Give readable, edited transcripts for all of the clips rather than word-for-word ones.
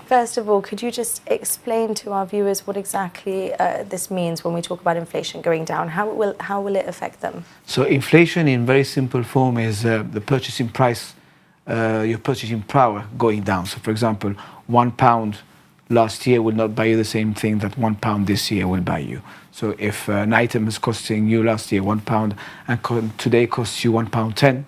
First of all, could you just explain to our viewers what exactly this means when we talk about inflation going down? How will it affect them? So inflation in very simple form is the purchasing price, your purchasing power going down. So for example, £1 last year will not buy you the same thing that £1 this year will buy you. So if an item is costing you last year £1 and today costs you £1.10,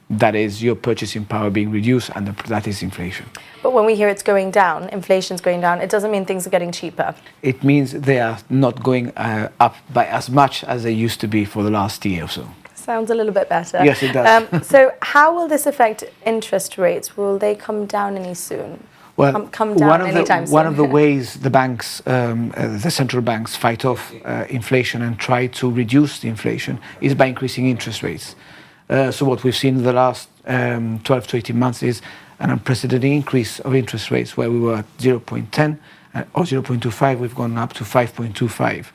that is your purchasing power being reduced, and that is inflation. But when we hear it's going down, inflation's going down, it doesn't mean things are getting cheaper. It means they are not going up by as much as they used to be for the last year or so. Sounds a little bit better. Yes, it does. So how will this affect interest rates? Will they come down any soon? Well, come down anytime soon? One of the ways the banks, the central banks, fight off inflation and try to reduce the inflation is by increasing interest rates. So what we've seen in the last 12 to 18 months is an unprecedented increase of interest rates, where we were at 0.10 or 0.25, we've gone up to 5.25.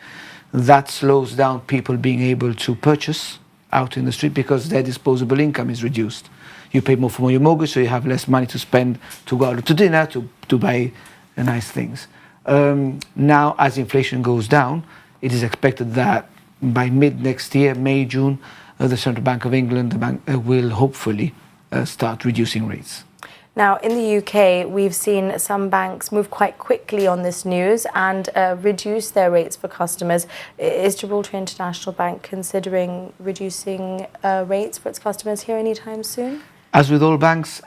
That slows down people being able to purchase out in the street because their disposable income is reduced. You pay more for your mortgage, so you have less money to spend to go out to dinner, to buy nice things. Now, as inflation goes down, it is expected that by mid next year, May, June, the Central Bank of England, the bank, will hopefully start reducing rates. Now, in the UK, we've seen some banks move quite quickly on this news and reduce their rates for customers. Is Gibraltar International Bank considering reducing rates for its customers here anytime soon? As with all banks,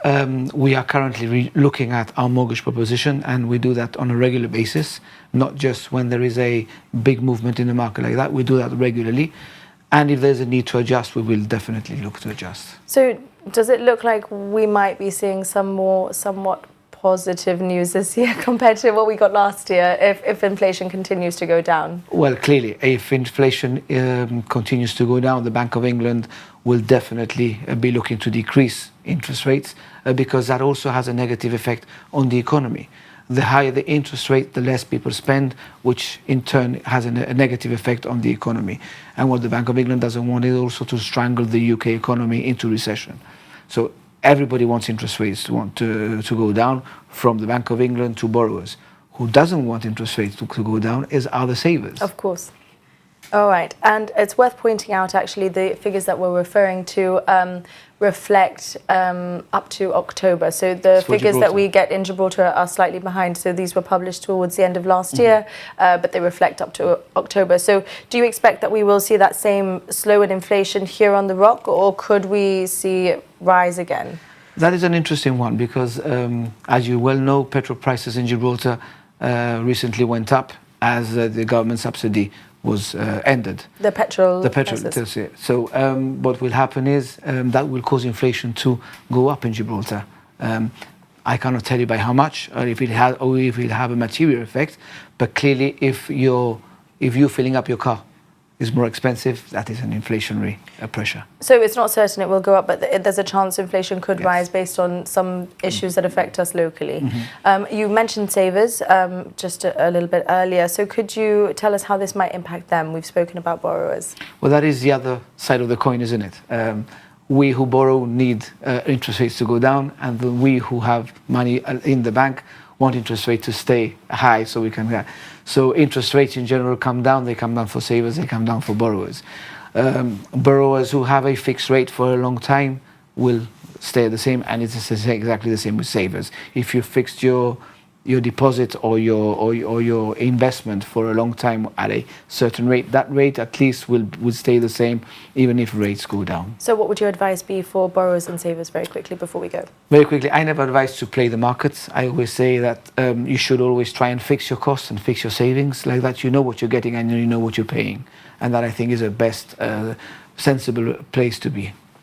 we are currently looking at our mortgage proposition, and we do that on a regular basis, not just when there is a big movement in the market like that. We do that regularly. And if there's a need to adjust, we will definitely look to adjust. So does it look like we might be seeing some more somewhat positive news this year compared to what we got last year if inflation continues to go down? Well, clearly, if inflation continues to go down, the Bank of England will definitely be looking to decrease interest rates because that also has a negative effect on the economy. The higher the interest rate, the less people spend, which in turn has a negative effect on the economy. And what the Bank of England doesn't want is also to strangle the UK economy into recession. So everybody wants interest rates to go down, from the Bank of England to borrowers. Who doesn't want interest rates to go down are the savers. Of course. All right, and it's worth pointing out actually the figures that we're referring to reflect up to October. So the figures that we get in Gibraltar are slightly behind. So these were published towards the end of last year, but they reflect up to October. So do you expect that we will see that same slow in inflation here on the Rock, or could we see it rise again? That is an interesting one because, as you well know, petrol prices in Gibraltar recently went up as the government subsidy was ended. The petrol. So what will happen is that will cause inflation to go up in Gibraltar. I cannot tell you by how much, or if it will have a material effect. But clearly, if you filling up your car is more expensive, that is an inflationary pressure. So it's not certain it will go up, but there's a chance inflation could rise based on some issues that affect us locally. You mentioned savers just a little bit earlier. So could you tell us how this might impact them? We've spoken about borrowers. Well, that is the other side of the coin, isn't it? We who borrow need interest rates to go down, and we who have money in the bank want interest rates to stay high so we can. So interest rates in general come down. They come down for savers. They come down for borrowers. Borrowers who have a fixed rate for a long time will stay the same, and it's exactly the same with savers. If you fixed your deposit or your investment for a long time at a certain rate, that rate at least would stay the same even if rates go down. So what would your advice be for borrowers and savers very quickly before we go? Very quickly, I never advise to play the markets. I always say that you should always try and fix your costs and fix your savings. Like that, you know what you're getting and you know what you're paying. And that, I think, is a best sensible place to be.